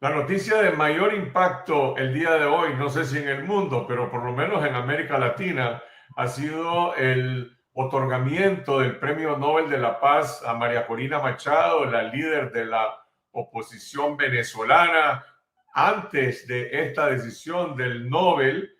La noticia de mayor impacto el día de hoy, no sé si en el mundo, pero por lo menos en América Latina, ha sido el otorgamiento del Premio Nobel de la Paz a María Corina Machado, la líder de la oposición venezolana. Antes de esta decisión del Nobel,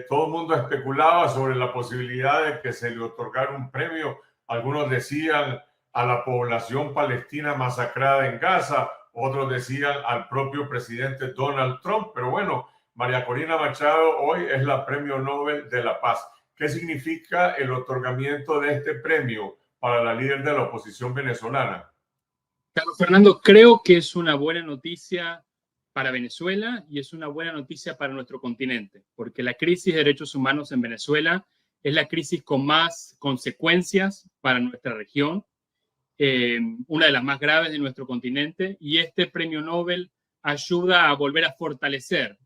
todo el mundo especulaba sobre la posibilidad de que se le otorgara un premio. Algunos decían a la población palestina masacrada en Gaza, otros decían al propio presidente Donald Trump, pero bueno, María Corina Machado hoy es la Premio Nobel de la Paz. ¿Qué significa el otorgamiento de este premio para la líder de la oposición venezolana? Carlos Fernando, creo que es una buena noticia para Venezuela y es una buena noticia para nuestro continente, porque la crisis de derechos humanos en Venezuela es la crisis con más consecuencias para nuestra región, una de las más graves de nuestro continente, y este premio Nobel ayuda a volver a fortalecer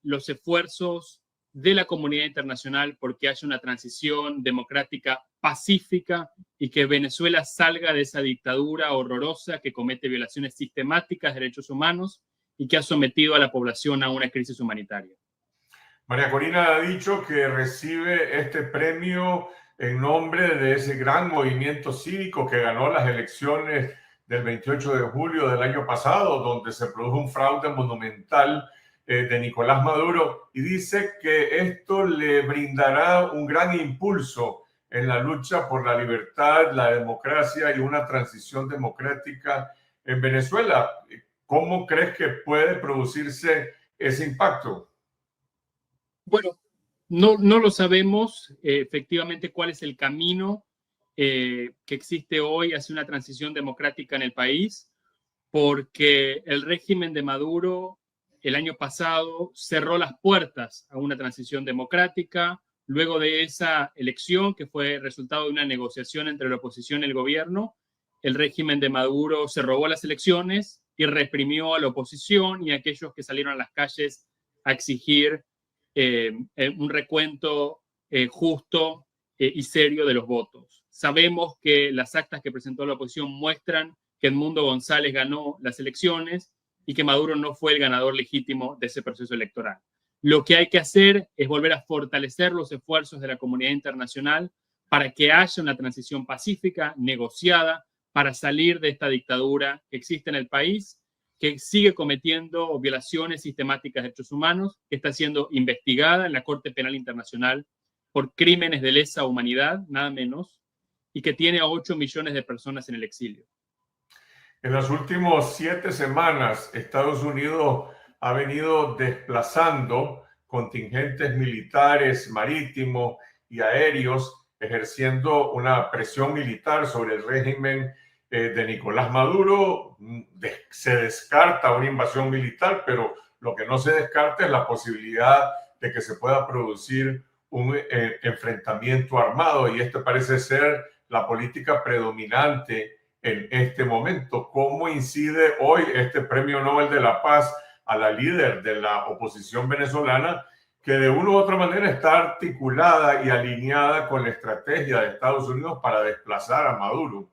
los esfuerzos de la comunidad internacional porque haya una transición democrática pacífica y que Venezuela salga de esa dictadura horrorosa que comete violaciones sistemáticas de derechos humanos y que ha sometido a la población a una crisis humanitaria. María Corina ha dicho que recibe este premio en nombre de ese gran movimiento cívico que ganó las elecciones del 28 de julio del año pasado, donde se produjo un fraude monumental de Nicolás Maduro, y dice que esto le brindará un gran impulso en la lucha por la libertad, la democracia y una transición democrática en Venezuela. ¿Cómo crees que puede producirse ese impacto? Bueno, no lo sabemos efectivamente cuál es el camino que existe hoy hacia una transición democrática en el país, porque el régimen de Maduro el año pasado cerró las puertas a una transición democrática. Luego de esa elección, que fue resultado de una negociación entre la oposición y el gobierno, el régimen de Maduro se robó las elecciones y reprimió a la oposición y a aquellos que salieron a las calles a exigir un recuento justo y serio de los votos. Sabemos que las actas que presentó la oposición muestran que Edmundo González ganó las elecciones y que Maduro no fue el ganador legítimo de ese proceso electoral. Lo que hay que hacer es volver a fortalecer los esfuerzos de la comunidad internacional para que haya una transición pacífica, negociada, para salir de esta dictadura que existe en el país, que sigue cometiendo violaciones sistemáticas de derechos humanos, que está siendo investigada en la Corte Penal Internacional por crímenes de lesa humanidad, nada menos, y que tiene a 8 millones de personas en el exilio. En las últimas 7 semanas, Estados Unidos ha venido desplazando contingentes militares, marítimos y aéreos, ejerciendo una presión militar sobre el régimen de Nicolás Maduro. Se descarta una invasión militar, pero lo que no se descarta es la posibilidad de que se pueda producir un enfrentamiento armado, y esto parece ser la política predominante en este momento. ¿Cómo incide hoy este Premio Nobel de la Paz a la líder de la oposición venezolana, que de una u otra manera está articulada y alineada con la estrategia de Estados Unidos para desplazar a Maduro?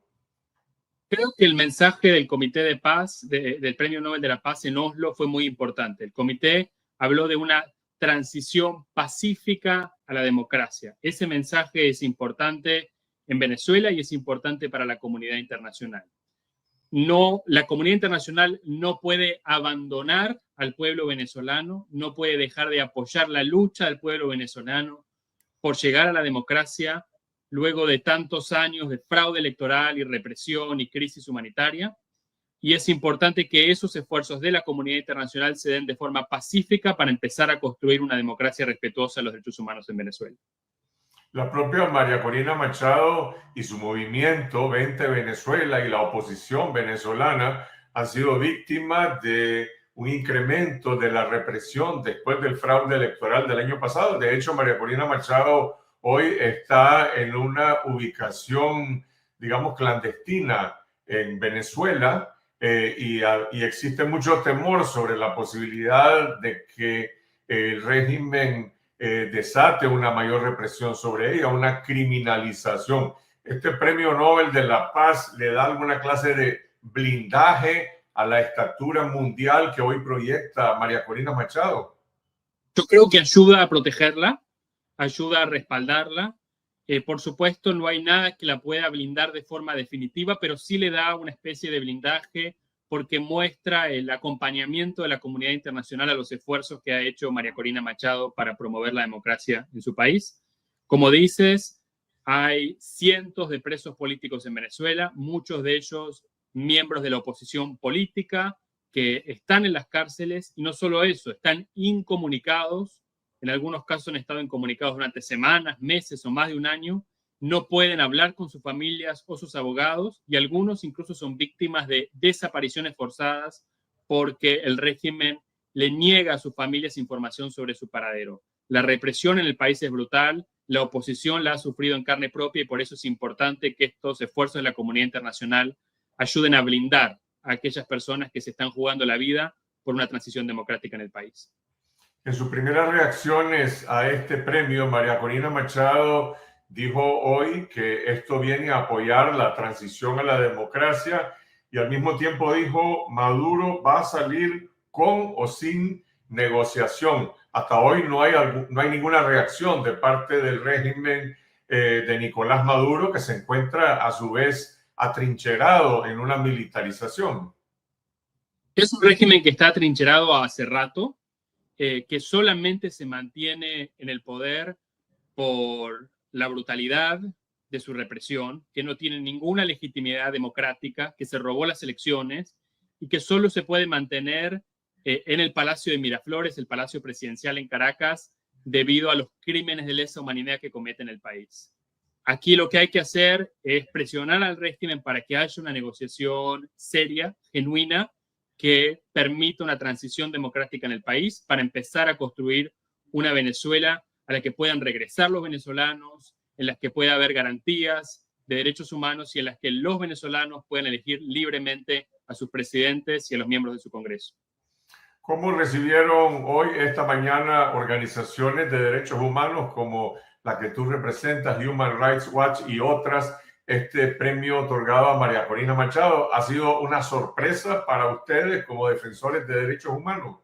Creo que el mensaje del Comité de Paz, del Premio Nobel de la Paz en Oslo, fue muy importante. El comité habló de una transición pacífica a la democracia. Ese mensaje es importante en Venezuela y es importante para la comunidad internacional. No, la comunidad internacional no puede abandonar al pueblo venezolano, no puede dejar de apoyar la lucha del pueblo venezolano por llegar a la democracia luego de tantos años de fraude electoral y represión y crisis humanitaria. Y es importante que esos esfuerzos de la comunidad internacional se den de forma pacífica para empezar a construir una democracia respetuosa de los derechos humanos en Venezuela. La propia María Corina Machado y su movimiento 20 Venezuela y la oposición venezolana han sido víctimas de un incremento de la represión después del fraude electoral del año pasado. De hecho, María Corina Machado hoy está en una ubicación, digamos, clandestina en Venezuela, y existe mucho temor sobre la posibilidad de que el régimen desate una mayor represión sobre ella, una criminalización. Este Premio Nobel de la Paz le da alguna clase de blindaje a la estatura mundial que hoy proyecta María Corina Machado? Yo creo que ayuda a protegerla, ayuda a respaldarla. Por supuesto, no hay nada que la pueda blindar de forma definitiva, pero sí le da una especie de blindaje porque muestra el acompañamiento de la comunidad internacional a los esfuerzos que ha hecho María Corina Machado para promover la democracia en su país. Como dices, hay cientos de presos políticos en Venezuela, muchos de ellos miembros de la oposición política que están en las cárceles, y no solo eso, están incomunicados. En algunos casos han estado incomunicados durante semanas, meses o más de un año. No pueden hablar con sus familias o sus abogados, y algunos incluso son víctimas de desapariciones forzadas porque el régimen le niega a sus familias información sobre su paradero. La represión en el país es brutal, la oposición la ha sufrido en carne propia, y por eso es importante que estos esfuerzos de la comunidad internacional ayuden a blindar a aquellas personas que se están jugando la vida por una transición democrática en el país. En sus primeras reacciones a este premio, María Corina Machado dijo hoy que esto viene a apoyar la transición a la democracia, y al mismo tiempo dijo: Maduro va a salir con o sin negociación. Hasta hoy no hay ninguna reacción de parte del régimen de Nicolás Maduro, que se encuentra a su vez atrincherado en una militarización. Es un régimen que está atrincherado hace rato, que solamente se mantiene en el poder por la brutalidad de su represión, que no tiene ninguna legitimidad democrática, que se robó las elecciones y que solo se puede mantener en el Palacio de Miraflores, el Palacio Presidencial en Caracas, debido a los crímenes de lesa humanidad que comete en el país. Aquí lo que hay que hacer es presionar al régimen para que haya una negociación seria, genuina, que permita una transición democrática en el país para empezar a construir una Venezuela a la que puedan regresar los venezolanos, en las que pueda haber garantías de derechos humanos y en las que los venezolanos puedan elegir libremente a sus presidentes y a los miembros de su Congreso. ¿Cómo recibieron hoy, esta mañana, organizaciones de derechos humanos como la que tú representas, Human Rights Watch y otras, este premio otorgado a María Corina Machado? ¿Ha sido una sorpresa para ustedes como defensores de derechos humanos?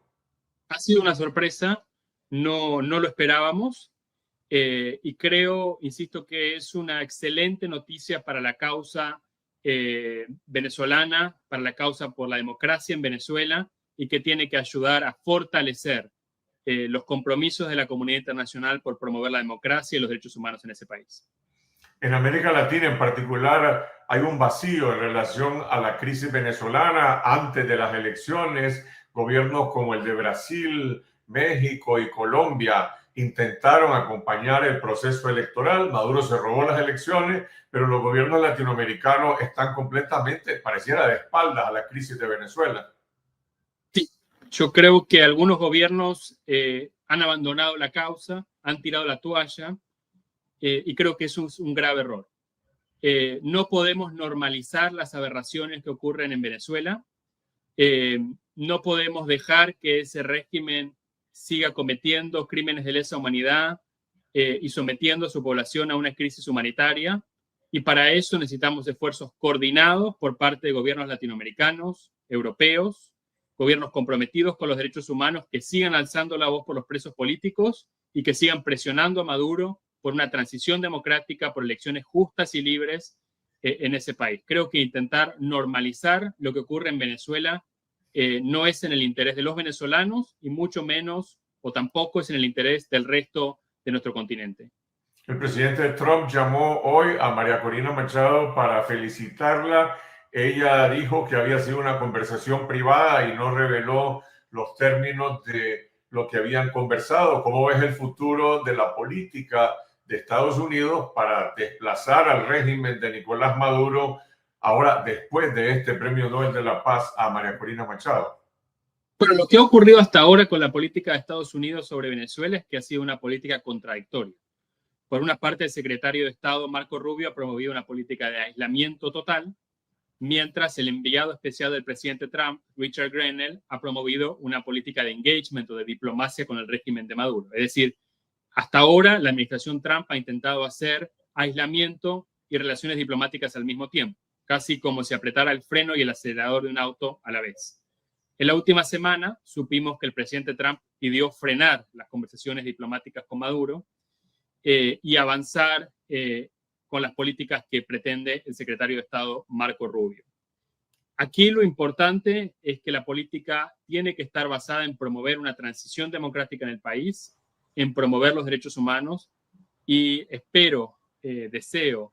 Ha sido una sorpresa, no lo esperábamos, y creo, insisto, que es una excelente noticia para la causa venezolana, para la causa por la democracia en Venezuela, y que tiene que ayudar a fortalecer los compromisos de la comunidad internacional por promover la democracia y los derechos humanos en ese país. En América Latina en particular hay un vacío en relación a la crisis venezolana. Antes de las elecciones, gobiernos como el de Brasil, México y Colombia intentaron acompañar el proceso electoral. Maduro se robó las elecciones, pero los gobiernos latinoamericanos están completamente, pareciera, de espaldas a la crisis de Venezuela. Sí, yo creo que algunos gobiernos han abandonado la causa, han tirado la toalla, y creo que eso es un grave error. No podemos normalizar las aberraciones que ocurren en Venezuela. No podemos dejar que ese régimen siga cometiendo crímenes de lesa humanidad y sometiendo a su población a una crisis humanitaria. Y para eso necesitamos esfuerzos coordinados por parte de gobiernos latinoamericanos, europeos, gobiernos comprometidos con los derechos humanos, que sigan alzando la voz por los presos políticos y que sigan presionando a Maduro por una transición democrática, por elecciones justas y libres en ese país. Creo que intentar normalizar lo que ocurre en Venezuela no es en el interés de los venezolanos, y mucho menos o tampoco es en el interés del resto de nuestro continente. El presidente Trump llamó hoy a María Corina Machado para felicitarla. Ella dijo que había sido una conversación privada y no reveló los términos de lo que habían conversado. ¿Cómo ves el futuro de la política de Estados Unidos para desplazar al régimen de Nicolás Maduro ahora, después de este Premio Nobel de la Paz a María Corina Machado? Bueno, lo que ha ocurrido hasta ahora con la política de Estados Unidos sobre Venezuela es que ha sido una política contradictoria. Por una parte, el secretario de Estado, Marco Rubio, ha promovido una política de aislamiento total, mientras el enviado especial del presidente Trump, Richard Grenell, ha promovido una política de engagement o de diplomacia con el régimen de Maduro. Es decir, hasta ahora la administración Trump ha intentado hacer aislamiento y relaciones diplomáticas al mismo tiempo. casi como si apretara el freno y el acelerador de un auto a la vez. En la última semana supimos que el presidente Trump pidió frenar las conversaciones diplomáticas con Maduro y avanzar con las políticas que pretende el secretario de Estado Marco Rubio. Aquí lo importante es que la política tiene que estar basada en promover una transición democrática en el país, en promover los derechos humanos y espero, deseo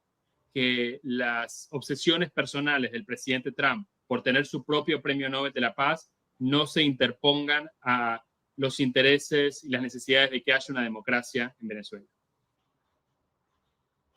que las obsesiones personales del presidente Trump por tener su propio premio Nobel de la Paz no se interpongan a los intereses y las necesidades de que haya una democracia en Venezuela.